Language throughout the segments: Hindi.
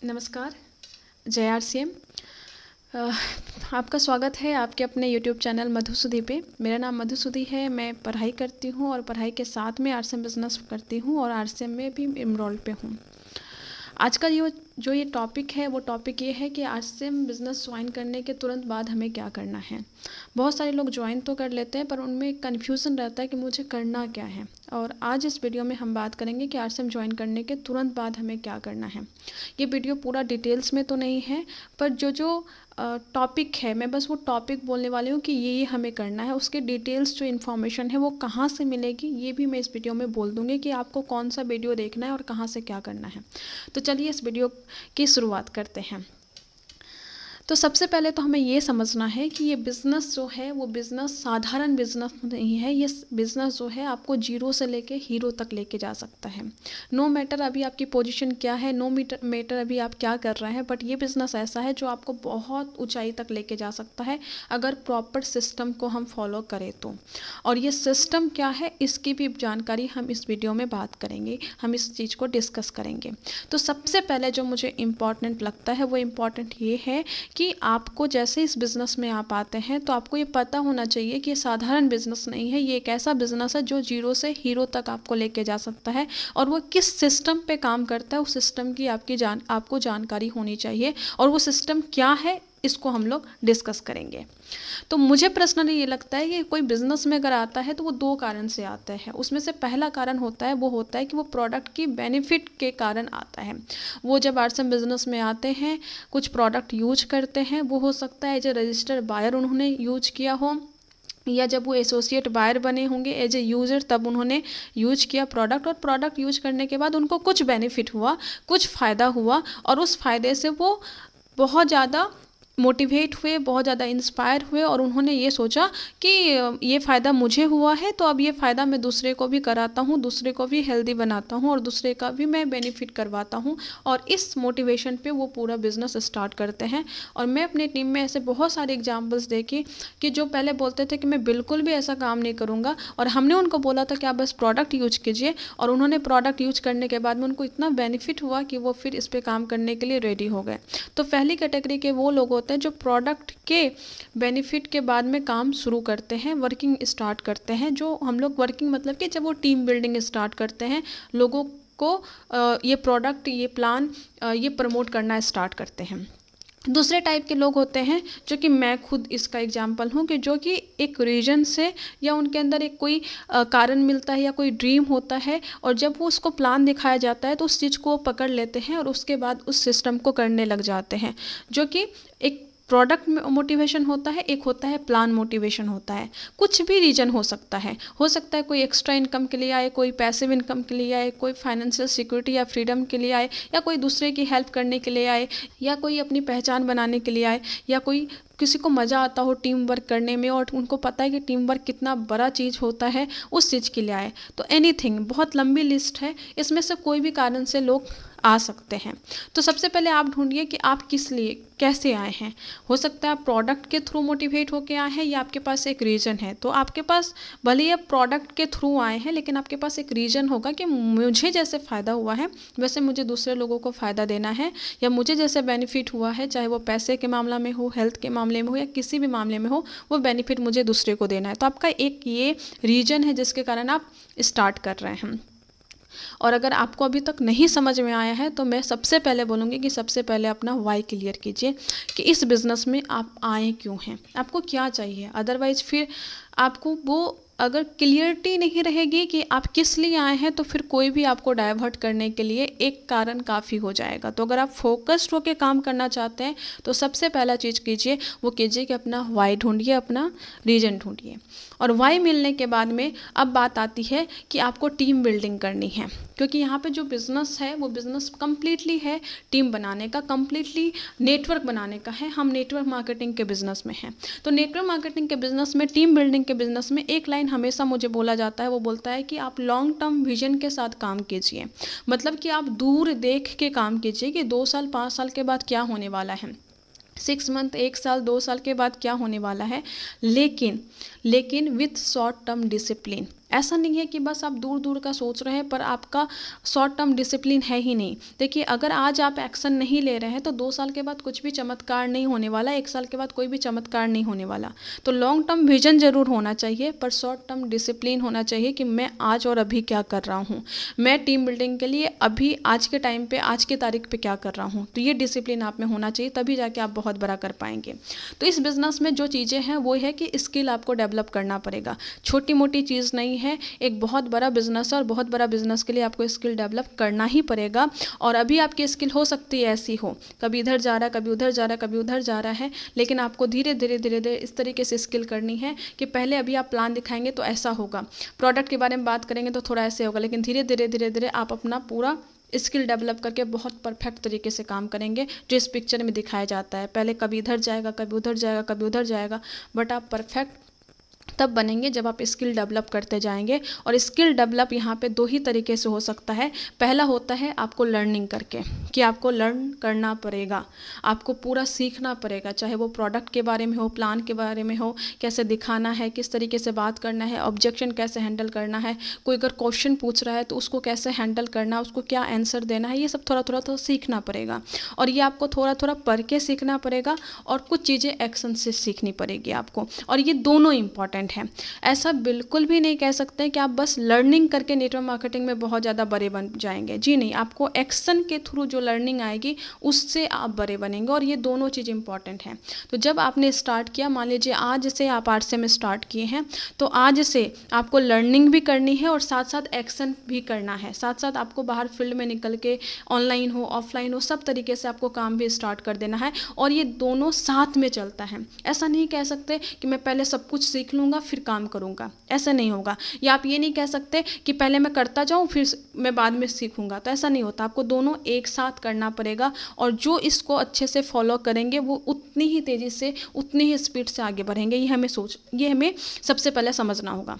नमस्कार। जय आरसीएम। आपका स्वागत है आपके अपने YouTube चैनल मधुसुधी पे। मेरा नाम मधुसुधी है। मैं पढ़ाई करती हूँ और पढ़ाई के साथ में आरसीएम बिजनेस करती हूँ और आरसीएम में भी इनरोल पे हूँ। आज का जो ये टॉपिक है वो टॉपिक ये है कि आरसीएम बिजनेस ज्वाइन करने के तुरंत बाद हमें क्या करना है। बहुत सारे लोग ज्वाइन तो कर लेते हैं पर उनमें कन्फ्यूज़न रहता है कि मुझे करना क्या है। और आज इस वीडियो में हम बात करेंगे कि आरसीएम ज्वाइन करने के तुरंत बाद हमें क्या करना है। ये वीडियो पूरा डिटेल्स में तो नहीं है पर जो टॉपिक है मैं बस वो टॉपिक बोलने वाली हूँ कि ये हमें करना है। उसके डिटेल्स जो इन्फॉर्मेशन है वो कहाँ से मिलेगी ये भी मैं इस वीडियो में बोल दूँगी कि आपको कौन सा वीडियो देखना है और कहाँ से क्या करना है। तो चलिए इस वीडियो की शुरुआत करते हैं। तो सबसे पहले तो हमें ये समझना है कि ये बिज़नेस जो है वो बिज़नेस साधारण बिज़नेस नहीं है। ये बिज़नेस जो है आपको जीरो से लेके हीरो तक लेके जा सकता है। नो मैटर अभी आपकी पोजीशन क्या है, नो मैटर अभी आप क्या कर रहे हैं, बट ये बिज़नेस ऐसा है जो आपको बहुत ऊंचाई तक लेके जा सकता है अगर प्रॉपर सिस्टम को हम फॉलो करें तो। और ये सिस्टम क्या है इसकी भी जानकारी हम इस वीडियो में बात करेंगे, हम इस चीज़ को डिस्कस करेंगे। तो सबसे पहले जो मुझे इम्पॉर्टेंट लगता है वो इम्पॉर्टेंट ये है कि आपको जैसे इस बिज़नेस में आप आते हैं तो आपको ये पता होना चाहिए कि ये साधारण बिज़नेस नहीं है। ये एक ऐसा बिज़नेस है जो जीरो से हीरो तक आपको लेके जा सकता है और वो किस सिस्टम पे काम करता है उस सिस्टम की आपको जानकारी होनी चाहिए। और वो सिस्टम क्या है इसको हम लोग डिस्कस करेंगे। तो मुझे पर्सनली ये लगता है कि कोई बिज़नेस में अगर आता है तो वो दो कारण से आता है। उसमें से पहला कारण होता है कि वो प्रोडक्ट की बेनिफिट के कारण आता है। वो जब आरसीएम बिज़नेस में आते हैं कुछ प्रोडक्ट यूज करते हैं, वो हो सकता है एज ए रजिस्टर्ड बायर उन्होंने यूज किया हो या जब वो एसोसिएट बायर बने होंगे एज ए यूज़र तब उन्होंने यूज किया प्रोडक्ट और प्रोडक्ट यूज करने के बाद उनको कुछ बेनिफिट हुआ, कुछ फ़ायदा हुआ और उस फ़ायदे से वो बहुत ज़्यादा मोटिवेट हुए, बहुत ज़्यादा इंस्पायर हुए और उन्होंने ये सोचा कि ये फ़ायदा मुझे हुआ है तो अब ये फ़ायदा मैं दूसरे को भी कराता हूँ, दूसरे को भी हेल्दी बनाता हूँ और दूसरे का भी मैं बेनिफिट करवाता हूँ। और इस मोटिवेशन पे वो पूरा बिज़नेस स्टार्ट करते हैं। और मैं अपनी टीम में ऐसे बहुत सारे एग्जाम्पल्स देखी कि जो पहले बोलते थे कि मैं बिल्कुल भी ऐसा काम नहीं करूँगा और हमने उनको बोला था कि आप बस प्रोडक्ट यूज कीजिए और उन्होंने प्रोडक्ट यूज करने के बाद में उनको इतना बेनिफिट हुआ कि वो फिर इस पर काम करने के लिए रेडी हो गए। तो पहली कैटेगरी के वो लोग होते हैं जो प्रोडक्ट के बेनिफिट के बाद में काम शुरू करते हैं, वर्किंग स्टार्ट करते हैं। जो हम लोग वर्किंग मतलब कि जब वो टीम बिल्डिंग स्टार्ट करते हैं, लोगों को ये प्रोडक्ट, ये प्लान, ये प्रमोट करना स्टार्ट करते हैं। दूसरे टाइप के लोग होते हैं जो कि मैं खुद इसका एग्जाम्पल हूँ कि जो कि एक रीजन से या उनके अंदर एक कोई कारण मिलता है या कोई ड्रीम होता है और जब वो उसको प्लान दिखाया जाता है तो उस चीज़ को वो पकड़ लेते हैं और उसके बाद उस सिस्टम को करने लग जाते हैं। जो कि एक प्रोडक्ट मोटिवेशन होता है, एक होता है प्लान मोटिवेशन होता है। कुछ भी रीजन हो सकता है कोई एक्स्ट्रा इनकम के लिए आए, कोई पैसिव इनकम के लिए आए, कोई फाइनेंशियल सिक्योरिटी या फ्रीडम के लिए आए, या कोई दूसरे की हेल्प करने के लिए आए, या कोई अपनी पहचान बनाने के लिए आए, या कोई किसी को मज़ा आता हो टीम वर्क करने में और उनको पता है कि टीम वर्क कितना बड़ा चीज़ होता है, उस चीज़ के लिए आए। तो एनीथिंग, बहुत लंबी लिस्ट है, इसमें से कोई भी कारण से लोग आ सकते हैं। तो सबसे पहले आप ढूंढिए कि आप किस लिए कैसे आए हैं। हो सकता है आप प्रोडक्ट के थ्रू मोटिवेट होके आए हैं या आपके पास एक रीज़न है। तो आपके पास भले ही आप प्रोडक्ट के थ्रू आए हैं लेकिन आपके पास एक रीज़न होगा कि मुझे जैसे फ़ायदा हुआ है वैसे मुझे दूसरे लोगों को फ़ायदा देना है, या मुझे जैसे बेनिफिट हुआ है, चाहे वो पैसे के मामला में हो, हेल्थ के मामले में हो या किसी भी मामले में हो, वो बेनिफिट मुझे दूसरे को देना है। तो आपका एक ये रीज़न है जिसके कारण आप स्टार्ट कर रहे हैं। और अगर आपको अभी तक नहीं समझ में आया है तो मैं सबसे पहले बोलूँगी कि सबसे पहले अपना वाई क्लियर कीजिए कि इस बिज़नेस में आप आए क्यों हैं, आपको क्या चाहिए। अदरवाइज़ फिर आपको वो अगर क्लियरिटी नहीं रहेगी कि आप किस लिए आए हैं तो फिर कोई भी आपको डाइवर्ट करने के लिए एक कारण काफ़ी हो जाएगा। तो अगर आप फोकस्ड होकर काम करना चाहते हैं तो सबसे पहला चीज़ कीजिए वो कीजिए कि अपना वाई ढूंढिए, अपना रीजन ढूंढिए। और वाई मिलने के बाद में अब बात आती है कि आपको टीम बिल्डिंग करनी है, क्योंकि यहाँ पे जो बिज़नेस है वो बिज़नेस कम्प्लीटली है टीम बनाने का, कम्प्लीटली नेटवर्क बनाने का है। हम नेटवर्क मार्केटिंग के बिज़नेस में हैं। तो नेटवर्क मार्केटिंग के बिज़नेस में, टीम बिल्डिंग के बिज़नेस में एक लाइन हमेशा मुझे बोला जाता है, वो बोलता है कि आप लॉन्ग टर्म विजन के साथ काम कीजिए। मतलब कि आप दूर देख के काम कीजिए कि 2 साल 5 साल के बाद क्या होने वाला है, 6 मंथ, 1 साल, 2 साल के बाद क्या होने वाला है, लेकिन विथ शॉर्ट टर्म डिसिप्लिन। ऐसा नहीं है कि बस आप दूर दूर का सोच रहे हैं पर आपका शॉर्ट टर्म डिसिप्लिन है ही नहीं। देखिए, अगर आज आप एक्शन नहीं ले रहे हैं तो 2 साल के बाद कुछ भी चमत्कार नहीं होने वाला, 1 साल के बाद कोई भी चमत्कार नहीं होने वाला। तो लॉन्ग टर्म विजन ज़रूर होना चाहिए, पर शॉर्ट टर्म डिसिप्लिन होना चाहिए कि मैं आज और अभी क्या कर रहा हूँ, मैं टीम बिल्डिंग के लिए अभी आज के टाइम पे, आज की तारीख पे क्या कर रहा हूँ। तो ये डिसिप्लिन आप में होना चाहिए, तभी जाके आप बहुत बड़ा कर पाएंगे। तो इस बिज़नेस में जो चीज़ें हैं वो है कि स्किल आपको डेवलप करना पड़ेगा, छोटी मोटी चीज़ नहीं है, एक बहुत बड़ा बिजनेस है और बहुत बड़ा बिजनेस के लिए आपको स्किल डेवलप करना ही पड़ेगा। और अभी आपकी स्किल हो सकती है ऐसी हो, कभी इधर जा रहा है, कभी उधर जा रहा है, कभी उधर जा रहा है, लेकिन आपको धीरे धीरे धीरे धीरे इस तरीके से स्किल करनी है कि पहले अभी आप प्लान दिखाएंगे तो ऐसा होगा, प्रोडक्ट के बारे में बात करेंगे तो थोड़ा ऐसे होगा, लेकिन धीरे धीरे धीरे धीरे आप अपना पूरा स्किल डेवलप करके बहुत परफेक्ट तरीके से काम करेंगे, जो इस पिक्चर में दिखाया जाता है। पहले कभी इधर जाएगा, कभी उधर जाएगा, कभी उधर जाएगा, बट आप परफेक्ट तब बनेंगे जब आप स्किल डेवलप करते जाएंगे। और स्किल डेवलप यहाँ पे 2 ही तरीके से हो सकता है। पहला होता है आपको लर्निंग करके, कि आपको लर्न करना पड़ेगा, आपको पूरा सीखना पड़ेगा, चाहे वो प्रोडक्ट के बारे में हो, प्लान के बारे में हो, कैसे दिखाना है, किस तरीके से बात करना है, ऑब्जेक्शन कैसे हैंडल करना है, कोई अगर क्वेश्चन पूछ रहा है तो उसको कैसे हैंडल करना है, उसको क्या आंसर देना है, ये सब थोड़ा थोड़ा तो सीखना पड़ेगा। और ये आपको थोड़ा थोड़ा पढ़ के सीखना पड़ेगा और कुछ चीज़ें एक्शन से सीखनी पड़ेगी आपको। और ये दोनों इंपॉर्टेंट है। ऐसा बिल्कुल भी नहीं कह सकते कि आप बस लर्निंग करके नेटवर्क मार्केटिंग में बहुत ज़्यादा बड़े बन जाएंगे, जी नहीं। आपको एक्शन के थ्रू जो लर्निंग आएगी उससे आप बड़े बनेंगे, और ये दोनों चीज़ इंपॉर्टेंट हैं। तो जब आपने स्टार्ट किया, मान लीजिए आज से आप RCM में स्टार्ट किए हैं, तो आज से आपको लर्निंग भी करनी है और साथ साथ एक्शन भी करना है। साथ साथ आपको बाहर फील्ड में निकल के, ऑनलाइन हो ऑफलाइन हो, सब तरीके से आपको काम भी स्टार्ट कर देना है। और ये दोनों साथ में चलता है। ऐसा नहीं कह सकते कि मैं पहले सब कुछ सीख लूँगा फिर काम करूँगा, ऐसा नहीं होगा। या आप ये नहीं कह सकते कि पहले मैं करता जाऊँ फिर मैं बाद में सीखूँगा, तो ऐसा नहीं होता। आपको दोनों एक साथ करना पड़ेगा, और जो इसको अच्छे से फॉलो करेंगे वो उतनी ही तेज़ी से, उतनी ही स्पीड से आगे बढ़ेंगे। ये हमें सबसे पहले समझना होगा।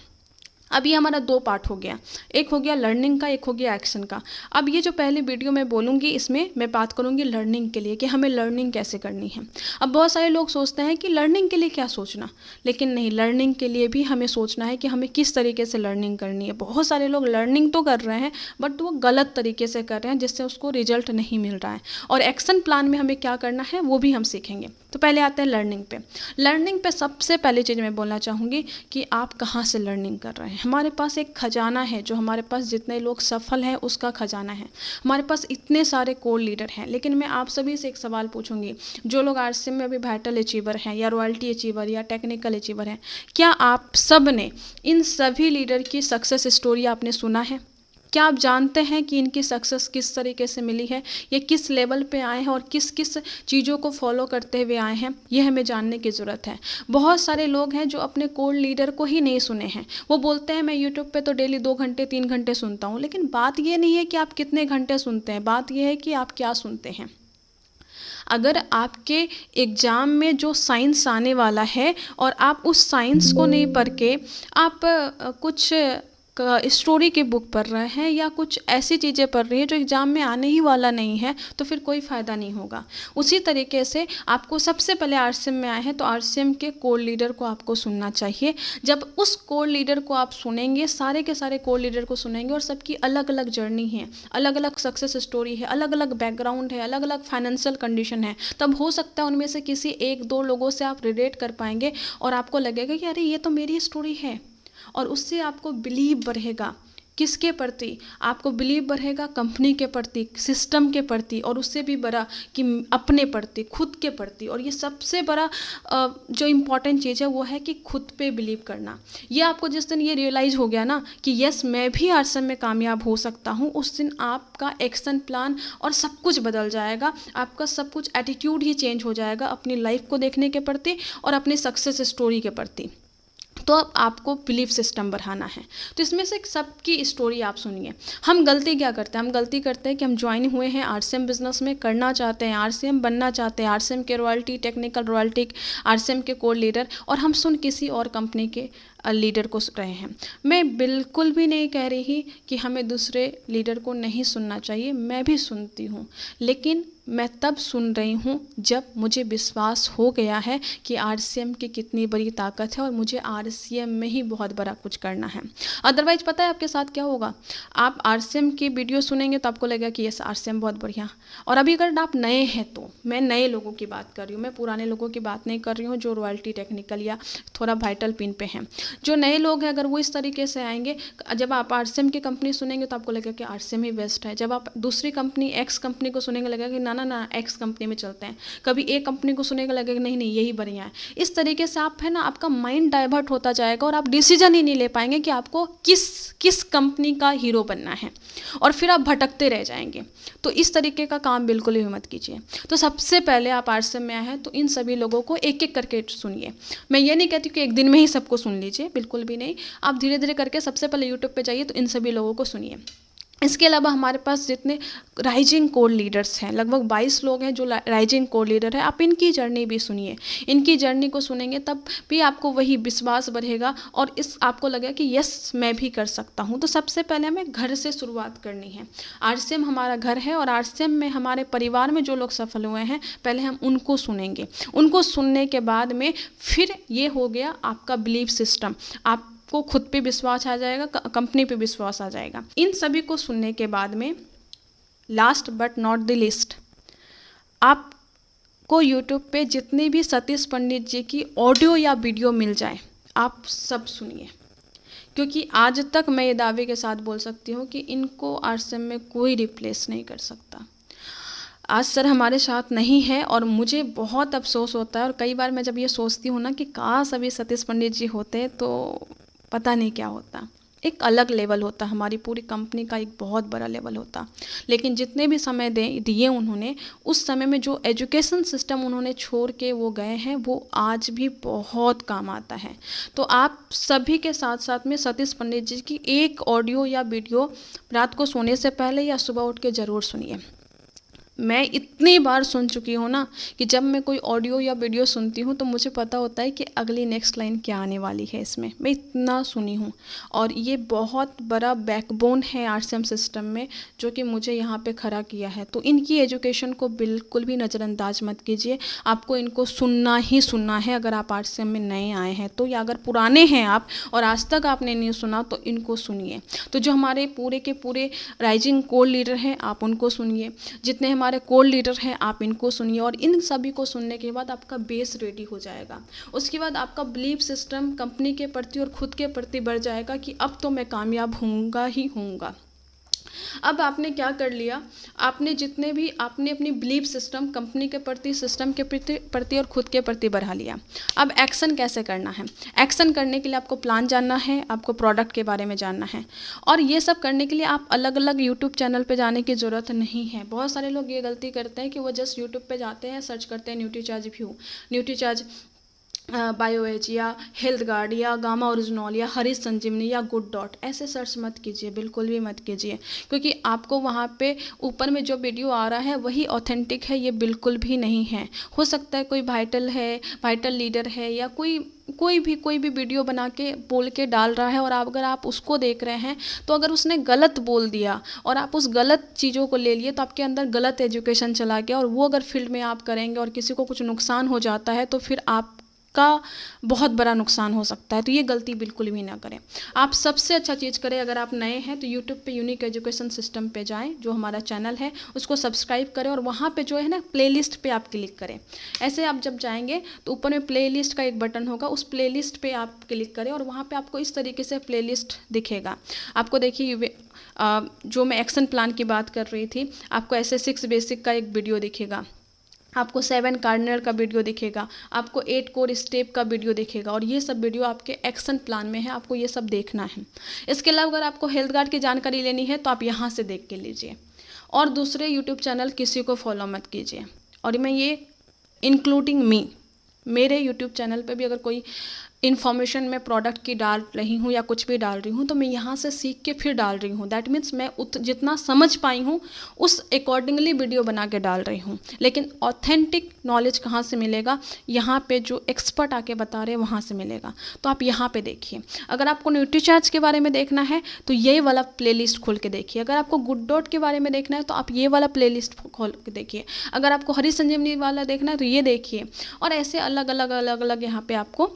अब ये हमारा 2 पार्ट हो गया, एक हो गया लर्निंग का, एक हो गया एक्शन का। अब ये जो पहले वीडियो मैं बोलूँगी, इसमें मैं बात करूँगी लर्निंग के लिए, कि हमें लर्निंग कैसे करनी है। अब बहुत सारे लोग सोचते हैं कि लर्निंग के लिए क्या सोचना, लेकिन नहीं, लर्निंग के लिए भी हमें सोचना है कि हमें किस तरीके से लर्निंग करनी है। बहुत सारे लोग लर्निंग तो कर रहे हैं बट वो गलत तरीके से कर रहे हैं, जिससे उसको रिजल्ट नहीं मिल रहा है। और एक्शन प्लान में हमें क्या करना है वो भी हम सीखेंगे। तो पहले आते हैं लर्निंग पे। लर्निंग पे सबसे पहली चीज़ मैं बोलना चाहूँगी कि आप कहाँ से लर्निंग कर रहे हैं। हमारे पास एक खजाना है, जो हमारे पास जितने लोग सफल हैं उसका खजाना है। हमारे पास इतने सारे कोर लीडर हैं, लेकिन मैं आप सभी से एक सवाल पूछूंगी, जो लोग RCM में अभी वाइटल अचीवर हैं या रॉयल्टी अचीवर या टेक्निकल अचीवर हैं, क्या आप सब ने इन सभी लीडर की सक्सेस स्टोरी आपने सुना है? क्या आप जानते हैं कि इनकी सक्सेस किस तरीके से मिली है, ये किस लेवल पे आए हैं और किस किस चीज़ों को फॉलो करते हुए आए हैं? ये हमें जानने की ज़रूरत है। बहुत सारे लोग हैं जो अपने कोर लीडर को ही नहीं सुने हैं। वो बोलते हैं मैं यूट्यूब पे तो डेली 2 घंटे 3 घंटे सुनता हूँ, लेकिन बात ये नहीं है कि आप कितने घंटे सुनते हैं, बात ये है कि आप क्या सुनते हैं। अगर आपके एग्ज़ाम में जो साइंस आने वाला है और आप उस साइंस को नहीं पढ़ के आप कुछ स्टोरी की बुक पढ़ रहे हैं या कुछ ऐसी चीज़ें पढ़ रही हैं जो एग्ज़ाम में आने ही वाला नहीं है, तो फिर कोई फ़ायदा नहीं होगा। उसी तरीके से आपको सबसे पहले RCM में आए हैं तो RCM के कोर लीडर को आपको सुनना चाहिए। जब उस कोर लीडर को आप सुनेंगे, सारे के सारे कोर लीडर को सुनेंगे, और सबकी अलग अलग जर्नी है, अलग अलग सक्सेस स्टोरी है, अलग अलग बैकग्राउंड है, अलग अलग फाइनेंशियल कंडीशन है, तब हो सकता है उनमें से किसी 1-2 लोगों से आप रिलेट कर पाएंगे और आपको लगेगा कि अरे ये तो मेरी स्टोरी है। और उससे आपको बिलीव बढ़ेगा। किसके प्रति? आपको बिलीव बढ़ेगा कंपनी के प्रति, सिस्टम के प्रति, और उससे भी बड़ा कि अपने प्रति, खुद के प्रति। और ये सबसे बड़ा जो इम्पोर्टेंट चीज़ है वो है कि खुद पे बिलीव करना। ये आपको जिस दिन ये रियलाइज़ हो गया ना कि यस मैं भी RCM में कामयाब हो सकता हूँ, उस दिन आपका एक्शन प्लान और सब कुछ बदल जाएगा। आपका सब कुछ एटीट्यूड ही चेंज हो जाएगा अपनी लाइफ को देखने के प्रति और अपनी सक्सेस स्टोरी के प्रति। तो अब आपको बिलीफ सिस्टम बढ़ाना है। तो इसमें से सबकी स्टोरी आप सुनिए। हम गलती क्या करते हैं? हम गलती करते हैं कि हम ज्वाइन हुए हैं RCM बिजनेस में, करना चाहते हैं, RCM बनना चाहते हैं, RCM के रॉयल्टी, टेक्निकल रॉयल्टी, RCM के कोर लीडर, और हम सुन किसी और कंपनी के लीडर को रहे हैं। मैं बिल्कुल भी नहीं कह रही कि हमें दूसरे लीडर को नहीं सुनना चाहिए, मैं भी सुनती हूँ, लेकिन मैं तब सुन रही हूँ जब मुझे विश्वास हो गया है कि आरसीएम की कितनी बड़ी ताकत है और मुझे आरसीएम में ही बहुत बड़ा कुछ करना है। अदरवाइज पता है आपके साथ क्या होगा, आप आरसीएम की वीडियो सुनेंगे तो आपको लगेगा कि यस आरसीएम बहुत बढ़िया। और अभी अगर आप नए हैं तो मैं नए लोगों की बात कर रही हूँ, मैं पुराने लोगों की बात नहीं कर रही हूँ जो रॉयल्टी टेक्निकल या थोड़ा वाइटल पिन पे हैं। जो नए लोग हैं अगर वो इस तरीके से आएंगे, जब आप आरसीएम की कंपनी सुनेंगे तो आपको लगेगा कि आरसीएम ही बेस्ट है। जब आप दूसरी कंपनी एक्स कंपनी को सुनेंगे लगेगा कि ना एक्स कंपनी में चलते हैं। कभी एक कंपनी को सुनेगा लगेगा नहीं यही बढ़िया है। इस तरीके से आप है ना, आपका माइंड डाइवर्ट होता जाएगा और आप डिसीजन ही नहीं ले पाएंगे कि आपको किस कंपनी का हीरो बनना है, और फिर आप भटकते रह जाएंगे। तो इस तरीके का काम बिल्कुल भी मत कीजिए। तो सबसे पहले आप आरसीएम में आए हैं तो इन सभी लोगों को एक एक करके सुनिए। मैं ये नहीं कहती कि एक दिन में ही सबको सुन लीजिए, बिल्कुल भी नहीं। आप धीरे धीरे करके सबसे पहले यूट्यूब पे जाइए तो इन सभी लोगों को सुनिए। इसके अलावा हमारे पास जितने राइजिंग कोर लीडर्स हैं, लगभग 22 लोग हैं जो राइजिंग कोर लीडर है, आप इनकी जर्नी भी सुनिए। इनकी जर्नी को सुनेंगे तब भी आपको वही विश्वास बढ़ेगा और आपको लगेगा कि यस मैं भी कर सकता हूँ। तो सबसे पहले हमें घर से शुरुआत करनी है। आरसीएम हमारा घर है और आरसीएम में हमारे परिवार में जो लोग सफल हुए हैं पहले हम उनको सुनेंगे। उनको सुनने के बाद में फिर ये हो गया आपका बिलीफ सिस्टम, आप को खुद पे विश्वास आ जाएगा, कंपनी पे विश्वास आ जाएगा। इन सभी को सुनने के बाद में last but not the list, आपको यूट्यूब पे जितने भी सतीश पंडित जी की ऑडियो या वीडियो मिल जाए आप सब सुनिए, क्योंकि आज तक मैं ये दावे के साथ बोल सकती हूँ कि इनको आरसीएम में कोई रिप्लेस नहीं कर सकता। आज सर हमारे साथ नहीं है और मुझे बहुत अफसोस होता है, और कई बार मैं जब ये सोचती हूँ ना कि काश अभी सतीश पंडित जी होते तो पता नहीं क्या होता, एक अलग लेवल होता, हमारी पूरी कंपनी का एक बहुत बड़ा लेवल होता। लेकिन जितने भी समय दिए उन्होंने, उस समय में जो एजुकेशन सिस्टम उन्होंने छोड़ के वो गए हैं वो आज भी बहुत काम आता है। तो आप सभी के साथ साथ में सतीश पंडित जी की एक ऑडियो या वीडियो रात को सोने से पहले या सुबह उठ के ज़रूर सुनिए। मैं इतनी बार सुन चुकी हूँ ना कि जब मैं कोई ऑडियो या वीडियो सुनती हूँ तो मुझे पता होता है कि अगली नेक्स्ट लाइन क्या आने वाली है इसमें। मैं इतना सुनी हूँ और ये बहुत बड़ा बैकबोन है आरसीएम सिस्टम में जो कि मुझे यहाँ पे खड़ा किया है। तो इनकी एजुकेशन को बिल्कुल भी नज़रअंदाज मत कीजिए, आपको इनको सुनना ही सुनना है। अगर आप आरसीएम में नए आए हैं तो, या अगर पुराने हैं आप और आज तक आपने नहीं सुना तो इनको सुनिए। तो जो हमारे पूरे के पूरे राइजिंग कोर लीडर हैं आप उनको सुनिए, जितने हमारे कोर लीडर हैं आप इनको सुनिए, और इन सभी को सुनने के बाद आपका बेस रेडी हो जाएगा। उसके बाद आपका बिलीफ सिस्टम कंपनी के प्रति और खुद के प्रति बढ़ जाएगा कि अब तो मैं कामयाब होऊंगा ही होऊंगा। अब आपने क्या कर लिया, आपने जितने भी आपने अपनी बिलीफ सिस्टम कंपनी के प्रति, सिस्टम के प्रति और खुद के प्रति बढ़ा लिया। अब एक्शन कैसे करना है, एक्शन करने के लिए आपको प्लान जानना है, आपको प्रोडक्ट के बारे में जानना है, और ये सब करने के लिए आप अलग अलग यूट्यूब चैनल पे जाने की ज़रूरत नहीं है। बहुत सारे लोग ये गलती करते हैं कि वो जस्ट यूट्यूब पे जाते हैं, सर्च करते हैं न्यूट्रीचार्ज व्यू, न्यूट्रीचार्ज बायोएज या हेल्थ गार्ड या गामा ओरिजिनल या हरीश संजीवनी या गुड डॉट, ऐसे सर्च मत कीजिए, बिल्कुल भी मत कीजिए, क्योंकि आपको वहाँ पे ऊपर में जो वीडियो आ रहा है वही ऑथेंटिक है, ये बिल्कुल भी नहीं है। हो सकता है कोई वाइटल लीडर है या कोई भी वीडियो बना के बोल के डाल रहा है, और अगर आप उसको देख रहे हैं तो अगर उसने गलत बोल दिया और आप उस गलत चीज़ों को ले लिए तो आपके अंदर गलत एजुकेशन चला गया, और वो अगर फील्ड में आप करेंगे और किसी को कुछ नुकसान हो जाता है तो फिर आप का बहुत बड़ा नुकसान हो सकता है। तो ये गलती बिल्कुल भी ना करें। आप सबसे अच्छा चीज़ करें, अगर आप नए हैं तो यूट्यूब पे यूनिक एजुकेशन सिस्टम पे जाएं, जो हमारा चैनल है उसको सब्सक्राइब करें, और वहाँ पे जो है ना प्लेलिस्ट पे आप क्लिक करें। ऐसे आप जब जाएंगे तो ऊपर में प्लेलिस्ट का एक बटन होगा, उस प्लेलिस्ट पे आप क्लिक करें और वहाँ पे आपको इस तरीके से प्लेलिस्ट दिखेगा। आपको देखिए जो मैं एक्शन प्लान की बात कर रही थी, आपको ऐसे 6 बेसिक का एक वीडियो दिखेगा, आपको 7 कार्डिनल का वीडियो दिखेगा, आपको 8 कोर स्टेप का वीडियो दिखेगा, और ये सब वीडियो आपके एक्शन प्लान में है, आपको ये सब देखना है। इसके अलावा अगर आपको हेल्थ गार्ड की जानकारी लेनी है तो आप यहाँ से देख के लीजिए, और दूसरे यूट्यूब चैनल किसी को फॉलो मत कीजिए। और मैं ये इंक्लूडिंग मेरे यूट्यूब चैनल पे भी अगर कोई इन्फॉर्मेशन मैं प्रोडक्ट की डाल रही हूँ या कुछ भी डाल रही हूँ तो मैं यहाँ से सीख के फिर डाल रही हूँ। दैट मीन्स मैं जितना समझ पाई हूँ उस अकॉर्डिंगली वीडियो बना के डाल रही हूँ। लेकिन ऑथेंटिक नॉलेज कहाँ से मिलेगा? यहाँ पे जो एक्सपर्ट आके बता रहे हैं वहाँ से मिलेगा। तो आप यहाँ पे देखिए। अगर आपको न्यूट्रीचार्ज के बारे में देखना है तो ये वाला प्लेलिस्ट खोल के देखिए। अगर आपको गुड डॉट के बारे में देखना है तो आप ये वाला प्लेलिस्ट खोल के देखिए। अगर आपको हरी संजीवनी वाला देखना है तो ये देखिए। और ऐसे अलग अलग यहाँ पे आपको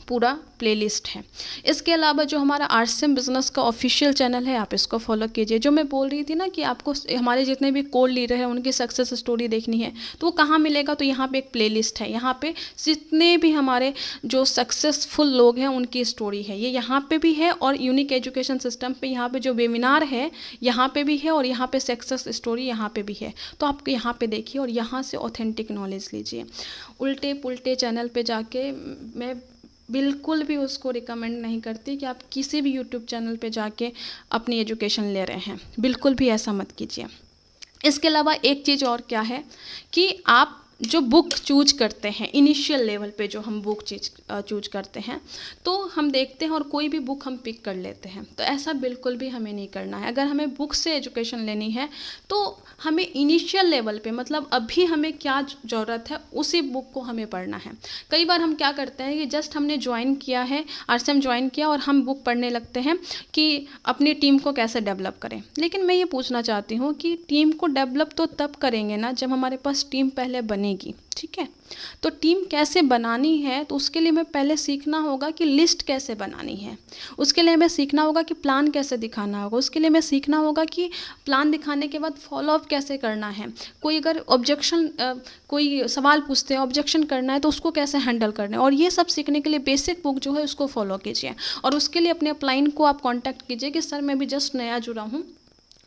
पूरा प्लेलिस्ट है। इसके अलावा जो हमारा आरसीएम बिजनेस का ऑफिशियल चैनल है आप इसको फॉलो कीजिए। जो मैं बोल रही थी ना कि आपको हमारे जितने भी कोर लीडर हैं उनकी सक्सेस स्टोरी देखनी है तो वो कहाँ मिलेगा? तो यहाँ पे एक प्लेलिस्ट है। यहाँ पे जितने भी हमारे जो सक्सेसफुल लोग हैं उनकी स्टोरी है, ये यहाँ पे भी है। और यूनिक एजुकेशन सिस्टम पे यहाँ पे जो वेबिनार है यहाँ पे भी है और यहाँ पे सक्सेस स्टोरी यहाँ पे भी है। तो आप यहाँ पे देखिए और यहाँ से ऑथेंटिक नॉलेज लीजिए। उल्टे पुल्टे चैनल पे जाके मैं बिल्कुल भी उसको रिकमेंड नहीं करती कि आप किसी भी यूट्यूब चैनल पे जाके अपनी एजुकेशन ले रहे हैं, बिल्कुल भी ऐसा मत कीजिए। इसके अलावा एक चीज़ और क्या है कि आप जो बुक चूज करते हैं इनिशियल लेवल पे, जो हम बुक चूज करते हैं तो हम देखते हैं और कोई भी बुक हम पिक कर लेते हैं, तो ऐसा बिल्कुल भी हमें नहीं करना है। अगर हमें बुक से एजुकेशन लेनी है तो हमें इनिशियल लेवल पे, मतलब अभी हमें क्या ज़रूरत है उसी बुक को हमें पढ़ना है। कई बार हम क्या करते हैं कि जस्ट हमने ज्वाइन किया है, आरसीएम ज्वाइन किया और हम बुक पढ़ने लगते हैं कि अपनी टीम को कैसे डेवलप करें। लेकिन मैं ये पूछना चाहती हूँ कि टीम को डेवलप तो तब करेंगे ना जब हमारे पास टीम पहले बनेगी, ठीक है? तो टीम कैसे बनानी है तो उसके लिए हमें पहले सीखना होगा कि लिस्ट कैसे बनानी है, उसके लिए हमें सीखना होगा कि प्लान कैसे दिखाना होगा, उसके लिए हमें सीखना होगा कि प्लान दिखाने के बाद फॉलोअप कैसे करना है। कोई अगर ऑब्जेक्शन, कोई सवाल पूछते हैं, ऑब्जेक्शन करना है तो उसको कैसे हैंडल करना है। और ये सब सीखने के लिए बेसिक बुक जो है उसको फॉलो कीजिए। और उसके लिए अपने अपलाइन को आप कॉन्टैक्ट कीजिए कि सर मैं भी जस्ट नया जुड़ा हूँ,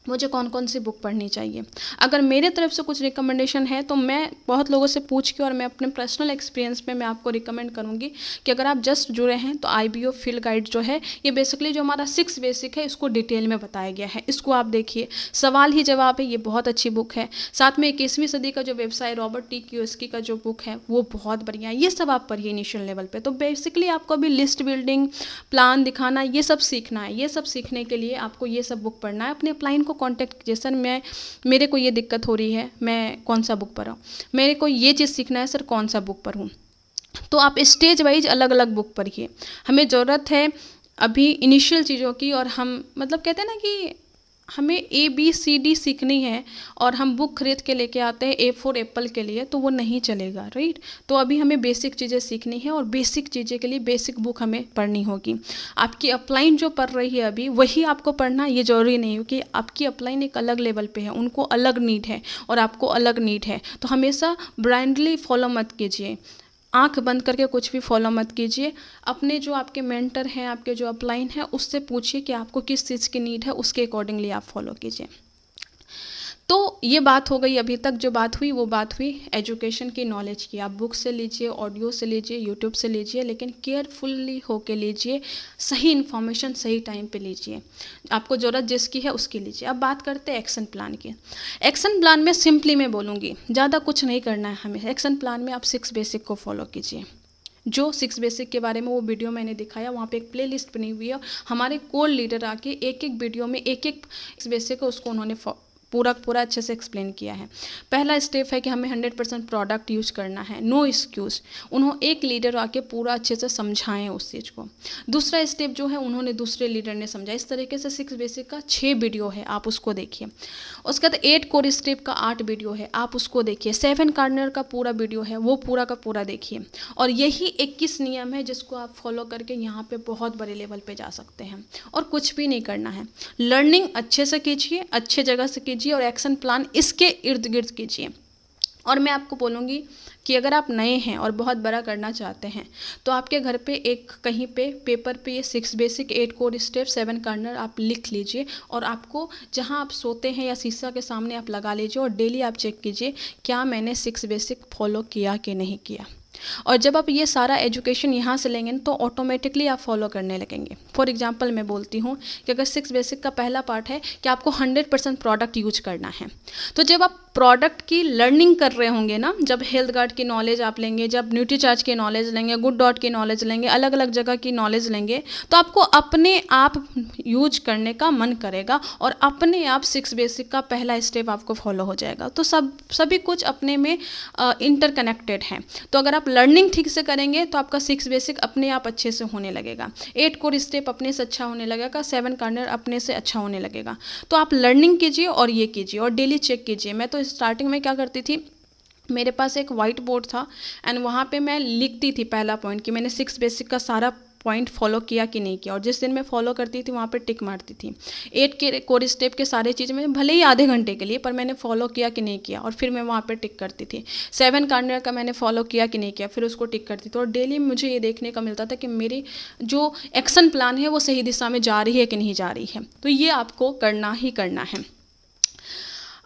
मुझे कौन कौन सी बुक पढ़नी चाहिए। अगर मेरे तरफ से कुछ रिकमेंडेशन है तो मैं बहुत लोगों से पूछ के और मैं अपने पर्सनल एक्सपीरियंस में मैं आपको रिकमेंड करूँगी कि अगर आप जस्ट जुड़े हैं तो IBO फील्ड गाइड जो है ये बेसिकली जो हमारा 6 बेसिक है इसको डिटेल में बताया गया है, इसको आप देखिए। सवाल ही जवाब है, ये बहुत अच्छी बुक है। साथ में 21वीं सदी का जो व्यवसाय रॉबर्ट T. Kiyosaki का जो बुक है वो बहुत बढ़िया है। ये सब आप पढ़िए इनिशियल लेवल पर। तो बेसिकली आपको अभी लिस्ट बिल्डिंग, प्लान दिखाना, ये सब सीखना है। ये सब सीखने के लिए आपको ये सब बुक पढ़ना है। अपने अपलाइन को कॉन्टैक्ट कीजिए, सर मेरे को ये दिक्कत हो रही है, मैं कौन सा बुक पढूं, मेरे को ये चीज़ सीखना है सर, कौन सा बुक पढूं। तो आप स्टेज वाइज अलग अलग बुक पढ़िए। हमें ज़रूरत है अभी इनिशियल चीज़ों की, और हम मतलब कहते हैं ना कि हमें ABCD सीखनी है और हम बुक खरीद के लेके आते हैं A फॉर एप्पल के लिए, तो वो नहीं चलेगा, राइट? तो अभी हमें बेसिक चीज़ें सीखनी है और बेसिक चीज़ें के लिए बेसिक बुक हमें पढ़नी होगी। आपकी अपलाइन जो पढ़ रही है अभी वही आपको पढ़ना, ये ज़रूरी नहीं हो कि आपकी अपलाइन एक अलग लेवल पे है, उनको अलग नीड है और आपको अलग नीड है। तो हमेशा ब्लाइंडली फॉलो मत कीजिए, आंख बंद करके कुछ भी फॉलो मत कीजिए। अपने जो आपके मेंटर हैं, आपके जो अपलाइन है, उससे पूछिए कि आपको किस चीज़ की नीड है, उसके अकॉर्डिंगली आप फॉलो कीजिए। तो ये बात हो गई, अभी तक जो बात हुई वो बात हुई एजुकेशन की, नॉलेज की। आप बुक से लीजिए, ऑडियो से लीजिए, यूट्यूब से लीजिए, लेकिन केयरफुली होके लीजिए, सही इन्फॉर्मेशन सही टाइम पे लीजिए, आपको ज़रूरत जिसकी है उसकी लीजिए। अब बात करते हैं एक्शन प्लान की। एक्शन प्लान में सिंपली मैं बोलूँगी, ज़्यादा कुछ नहीं करना है हमें। एक्शन प्लान में आप 6 बेसिक को फॉलो कीजिए। जो 6 बेसिक के बारे में वो वीडियो मैंने दिखाया, वहाँ पे एक प्लेलिस्ट बनी हुई है। हमारे कोर लीडर आके एक एक वीडियो में एक एक बेसिक है उसको उन्होंने पूरा अच्छे से एक्सप्लेन किया है। पहला स्टेप है कि हमें 100% प्रोडक्ट यूज करना है, नो एक्सक्यूज़। उन्होंने एक लीडर आके पूरा अच्छे से समझाएं उस चीज़ को। दूसरा स्टेप जो है उन्होंने दूसरे लीडर ने समझा। इस तरीके से 6 बेसिक का 6 वीडियो है, आप उसको देखिए। उसके बाद 8 कोर स्टेप का 8 वीडियो है, आप उसको देखिए। 7 कार्नर का पूरा वीडियो है, वो पूरा का पूरा देखिए। और यही 21 नियम है जिसको आप फॉलो करके यहाँ पे बहुत बड़े लेवल पे जा सकते हैं। और कुछ भी नहीं करना है, लर्निंग अच्छे से कीजिए, अच्छे जगह से कीजिए और एक्शन प्लान इसके इर्द गिर्द कीजिए। और मैं आपको बोलूँगी कि अगर आप नए हैं और बहुत बड़ा करना चाहते हैं तो आपके घर पे एक कहीं पे पेपर पे ये 6 बेसिक, 8 कोर स्टेप, 7 कार्नर आप लिख लीजिए। और आपको जहाँ आप सोते हैं या शीशा के सामने आप लगा लीजिए और डेली आप चेक कीजिए क्या मैंने 6 बेसिक फॉलो किया कि नहीं किया। और जब आप ये सारा एजुकेशन यहाँ से लेंगे तो ऑटोमेटिकली आप फॉलो करने लगेंगे। फॉर एग्जांपल मैं बोलती हूँ कि अगर 6 बेसिक का पहला पार्ट है कि आपको 100% प्रोडक्ट यूज करना है, तो जब आप प्रोडक्ट की लर्निंग कर रहे होंगे ना, जब हेल्थ गार्ड की नॉलेज आप लेंगे, जब न्यूट्रीचार्ज की नॉलेज लेंगे, गुड डॉट की नॉलेज लेंगे, अलग अलग जगह की नॉलेज लेंगे, तो आपको अपने आप यूज करने का मन करेगा और अपने आप 6 बेसिक का पहला स्टेप आपको फॉलो हो जाएगा। तो सभी कुछ अपने में इंटरकनेक्टेड है। तो अगर आप लर्निंग ठीक से करेंगे तो आपका 6 बेसिक अपने आप अच्छे से होने लगेगा, 8 कोर स्टेप अपने से अच्छा होने लगेगा, 7 कार्नर अपने से अच्छा होने लगेगा। तो आप लर्निंग कीजिए और ये कीजिए और डेली चेक कीजिए। मैं तो स्टार्टिंग में क्या करती थी, मेरे पास एक वाइट बोर्ड था एंड वहाँ पे मैं लिखती थी पहला पॉइंट कि मैंने 6 बेसिक का सारा पॉइंट फॉलो किया कि नहीं किया, और जिस दिन मैं फॉलो करती थी वहाँ पे टिक मारती थी। 8 के कोर स्टेप के सारे चीज़ में भले ही आधे घंटे के लिए, पर मैंने फॉलो किया कि नहीं किया, और फिर मैं वहाँ पे टिक करती थी। 7 कार्नर का मैंने फॉलो किया कि नहीं किया, फिर उसको टिक करती थी। और डेली मुझे ये देखने का मिलता था कि मेरी जो एक्शन प्लान है वो सही दिशा में जा रही है कि नहीं जा रही है। तो ये आपको करना ही करना है।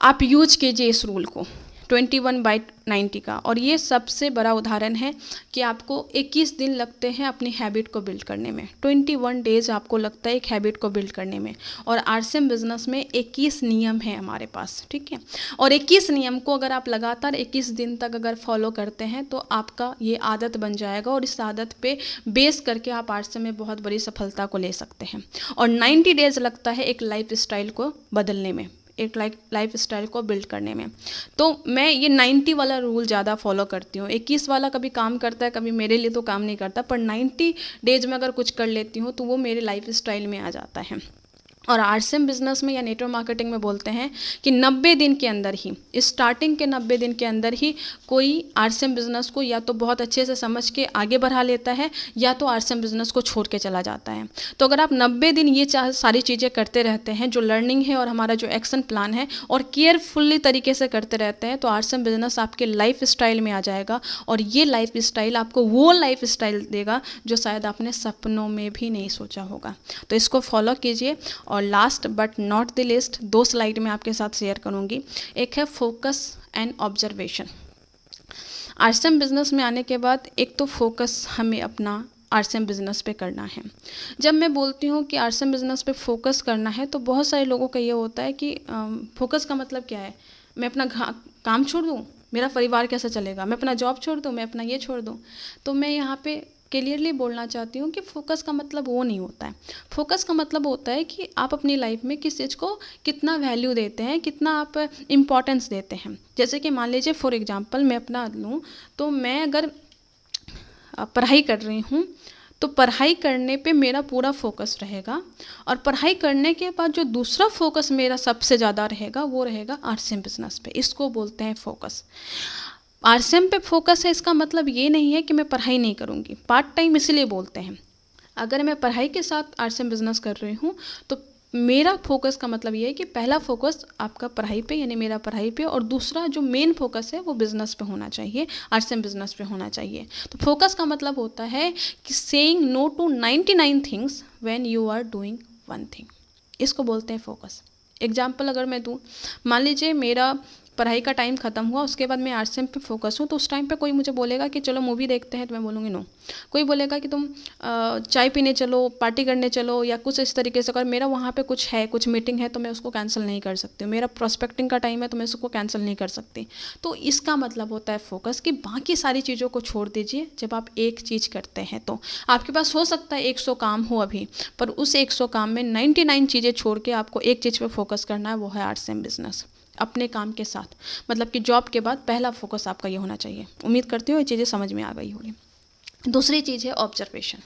आप यूज कीजिए इस रूल को 21/90 का। और ये सबसे बड़ा उदाहरण है कि आपको 21 दिन लगते हैं अपनी हैबिट को बिल्ड करने में, 21 डेज आपको लगता है एक हैबिट को बिल्ड करने में। और आरसीएम बिजनेस में 21 नियम है हमारे पास, ठीक है। और 21 नियम को अगर आप लगातार 21 दिन तक अगर फॉलो करते हैं तो आपका ये आदत बन जाएगा, और इस आदत पे बेस करके आप आरसीएम में बहुत बड़ी सफलता को ले सकते हैं। और 90 डेज लगता है एक लाइफ स्टाइल को बदलने में, एक लाइफ स्टाइल को बिल्ड करने में। तो मैं ये 90 वाला रूल ज़्यादा फॉलो करती हूँ। 21 वाला कभी काम करता है, कभी मेरे लिए तो काम नहीं करता, पर 90 डेज में अगर कुछ कर लेती हूँ तो वो मेरे लाइफ स्टाइल में आ जाता है। और आरसीएम बिजनेस में या नेटवर्क मार्केटिंग में बोलते हैं कि 90 दिन के अंदर ही, स्टार्टिंग के 90 दिन के अंदर ही कोई आरसीएम बिजनेस को या तो बहुत अच्छे से समझ के आगे बढ़ा लेता है, या तो आरसीएम बिजनेस को छोड़ के चला जाता है। तो अगर आप 90 दिन ये सारी चीज़ें करते रहते हैं, जो लर्निंग है और हमारा जो एक्शन प्लान है, और केयरफुली तरीके से करते रहते हैं, तो आरसीएम बिजनेस आपके लाइफ स्टाइल में आ जाएगा। और ये लाइफ स्टाइल आपको वो लाइफ स्टाइल देगा जो शायद आपने सपनों में भी नहीं सोचा होगा। तो इसको फॉलो कीजिए। और last but not the list 2 slide में आपके साथ शेयर करूंगी। एक है focus and observation. RCM business में आने के बाद एक तो फोकस हमें अपना आरसीएम बिजनेस पे करना है। जब मैं बोलती हूँ कि आरसीएम बिजनेस पे फोकस करना है, तो बहुत सारे लोगों का ये होता है कि फोकस का मतलब क्या है, मैं अपना काम छोड़ दूँ, मेरा परिवार कैसे चलेगा, मैं अपना जॉब छोड़ दूँ, मैं अपना ये छोड़ दूँ। तो मैं यहाँ पे क्लियरली बोलना चाहती हूँ कि फोकस का मतलब वो नहीं होता है। फोकस का मतलब होता है कि आप अपनी लाइफ में किस चीज़ को कितना वैल्यू देते हैं, कितना आप इम्पोर्टेंस देते हैं। जैसे कि मान लीजिए फॉर एग्जांपल मैं अपना लूँ, तो मैं अगर पढ़ाई कर रही हूँ तो पढ़ाई करने पे मेरा पूरा फोकस रहेगा, और पढ़ाई करने के बाद जो दूसरा फोकस मेरा सबसे ज़्यादा रहेगा वो रहेगा आरसीएम बिजनेस पे। इसको बोलते हैं फोकस। आरसीएम पे फोकस है, इसका मतलब ये नहीं है कि मैं पढ़ाई नहीं करूँगी। पार्ट टाइम इसलिए बोलते हैं। अगर मैं पढ़ाई के साथ आरसीएम बिजनेस कर रही हूँ तो मेरा फोकस का मतलब ये है कि पहला फोकस आपका पढ़ाई पे, यानी मेरा पढ़ाई पे, और दूसरा जो मेन फोकस है वो बिजनेस पे होना चाहिए, आरसीएम बिजनेस पे होना चाहिए। तो फोकस का मतलब होता है कि saying no to 99 things when you are doing one thing. इसको बोलते हैं फोकस। एग्जाम्पल अगर मैं दूँ, मान लीजिए मेरा पढ़ाई का टाइम ख़त्म हुआ, उसके बाद मैं आरसीएम पे फोकस हूँ, तो उस टाइम पे कोई मुझे बोलेगा कि चलो मूवी देखते हैं, तो मैं बोलूँगी नो। कोई बोलेगा कि तुम चाय पीने चलो, पार्टी करने चलो, या कुछ इस तरीके से, अगर मेरा वहाँ पे कुछ है, कुछ मीटिंग है, तो मैं उसको कैंसिल नहीं कर सकती। मेरा प्रोस्पेक्टिंग का टाइम है तो मैं उसको कैंसिल नहीं कर सकती। तो इसका मतलब होता है फोकस, कि बाकी सारी चीज़ों को छोड़ दीजिए जब आप एक चीज़ करते हैं। तो आपके पास हो सकता है 100 काम हो अभी, पर उस 100 काम में 99 चीज़ें छोड़ के आपको एक चीज़ पर फोकस करना है, वो है आरसीएम बिजनेस। अपने काम के साथ, मतलब कि जॉब के बाद पहला फोकस आपका ये होना चाहिए। उम्मीद करती हूँ ये चीज़ें समझ में आ गई होगी। दूसरी चीज़ है ऑब्जर्वेशन।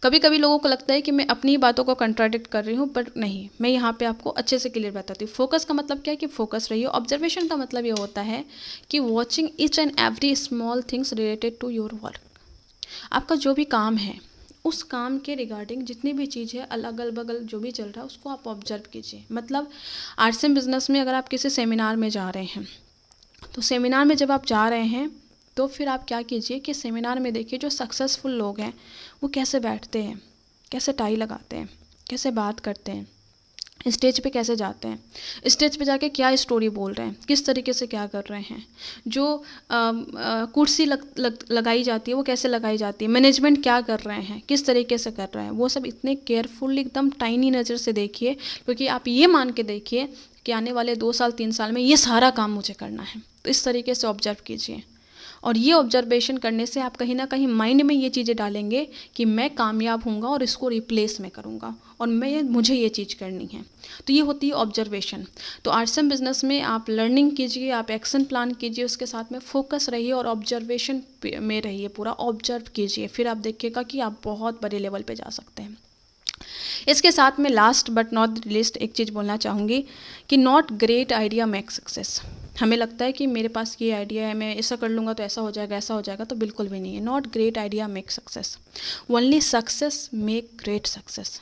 कभी कभी लोगों को लगता है कि मैं अपनी बातों को कंट्राडिक्ट कर रही हूँ, पर नहीं, मैं यहाँ पे आपको अच्छे से क्लियर बताती हूँ। फोकस का मतलब क्या है कि फोकस रहिए। ऑब्जर्वेशन का मतलब ये होता है कि watching each and every small things related to your work. आपका जो भी काम है, उस काम के रिगार्डिंग जितनी भी चीज़ है, अगल बगल जो भी चल रहा है, उसको आप ऑब्जर्व कीजिए। मतलब आरसीएम बिजनेस में अगर आप किसी सेमिनार में जा रहे हैं, तो सेमिनार में जब आप जा रहे हैं तो फिर आप क्या कीजिए कि सेमिनार में देखिए जो सक्सेसफुल लोग हैं वो कैसे बैठते हैं, कैसे टाई लगाते हैं, कैसे बात करते हैं, स्टेज पे कैसे जाते हैं, स्टेज पे जाके क्या स्टोरी बोल रहे हैं, किस तरीके से क्या कर रहे हैं, जो कुर्सी लगाई जाती है वो कैसे लगाई जाती है, मैनेजमेंट क्या कर रहे हैं, किस तरीके से कर रहे हैं, वो सब इतने केयरफुल एकदम टाइनी नज़र से देखिए। क्योंकि आप ये मान के देखिए कि आने वाले 2 साल 3 साल में ये सारा काम मुझे करना है। तो इस तरीके से ऑब्जर्व कीजिए, और ये ऑब्जर्वेशन करने से आप कहीं ना कहीं माइंड में ये चीज़ें डालेंगे कि मैं कामयाब होऊंगा और इसको रिप्लेस में करूंगा, और मुझे ये चीज़ करनी है। तो ये होती है ऑब्जर्वेशन। तो आरसीएम बिजनेस में आप लर्निंग कीजिए, आप एक्शन प्लान कीजिए, उसके साथ में फोकस रहिए और ऑब्जर्वेशन में रहिए, पूरा ऑब्जर्व कीजिए, फिर आप देखिएगा कि आप बहुत बड़े लेवल पे जा सकते हैं। इसके साथ में लास्ट बट नॉट लीस्ट एक चीज़ बोलना चाहूँगी कि not great idea make success. हमें लगता है कि मेरे पास ये आइडिया है, मैं ऐसा कर लूँगा तो ऐसा हो जाएगा, ऐसा हो जाएगा, तो बिल्कुल भी नहीं है। Not great idea make success, only success make great success.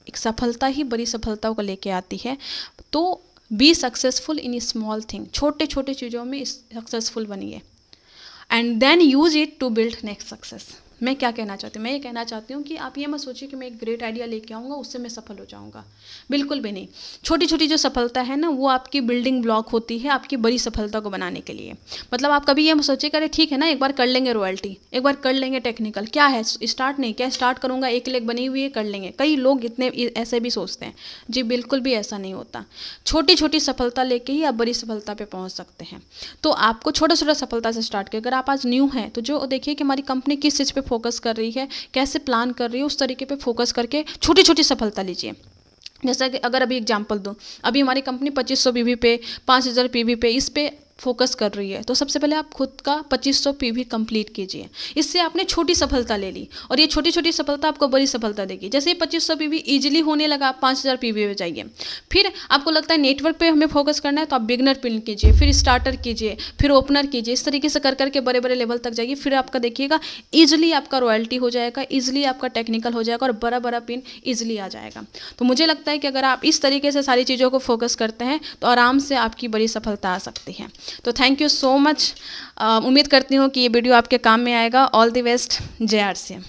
एक सफलता ही बड़ी सफलताओं को लेके आती है। तो be successful in small thing, छोटे छोटे चीज़ों में सक्सेसफुल बनिए, and then use it to build next success. मैं क्या कहना चाहती हूँ, मैं ये कहना चाहती हूँ कि आप ये मत सोचिए कि मैं एक ग्रेट आइडिया लेके आऊँगा उससे मैं सफल हो जाऊँगा, बिल्कुल भी नहीं। छोटी छोटी जो सफलता है ना, वो आपकी बिल्डिंग ब्लॉक होती है आपकी बड़ी सफलता को बनाने के लिए। मतलब आप कभी ये मत सोचिए कि अरे ठीक है ना, एक बार कर लेंगे रॉयल्टी, एक बार कर लेंगे टेक्निकल, क्या है स्टार्ट नहीं, क्या स्टार्ट करूँगा, एक लेग बनी हुई है कर लेंगे। कई लोग इतने ऐसे भी सोचते हैं, जी बिल्कुल भी ऐसा नहीं होता। छोटी छोटी सफलता लेके ही आप बड़ी सफलता पे पहुँच सकते हैं। तो आपको छोटा छोटा सफलता से स्टार्ट किया। अगर आप आज न्यू हैं तो जो देखिए कि हमारी कंपनी किस चीज़ पे फोकस कर रही है, कैसे प्लान कर रही है, उस तरीके पे फोकस करके छोटी छोटी सफलता लीजिए। जैसा कि अगर अभी एग्जांपल दूं, अभी हमारी कंपनी 2500 पीवी पे, 5000 पीवी पे, इस पे फोकस कर रही है, तो सबसे पहले आप खुद का 2500 पीवी कंप्लीट कीजिए। इससे आपने छोटी सफलता ले ली, और ये छोटी छोटी सफलता आपको बड़ी सफलता देगी। जैसे ही 2500 पीवी इजीली होने लगा, आप 5000 पीवी पे जाइए। फिर आपको लगता है नेटवर्क पे हमें फोकस करना है, तो आप बिगनर पिन कीजिए, फिर स्टार्टर कीजिए, फिर ओपनर कीजिए। इस तरीके से कर करके बड़े बड़े लेवल तक जाइए। फिर आपका देखिएगा ईजिली आपका रॉयल्टी हो जाएगा, ईजिली आपका टेक्निकल हो जाएगा, और बड़ा बड़ा पिन ईजिली आ जाएगा। तो मुझे लगता है कि अगर आप इस तरीके से सारी चीज़ों को फोकस करते हैं तो आराम से आपकी बड़ी सफलता आ सकती है। तो थैंक यू सो मच। उम्मीद करती हूँ कि ये वीडियो आपके काम में आएगा। All the best. जय आरसीएम।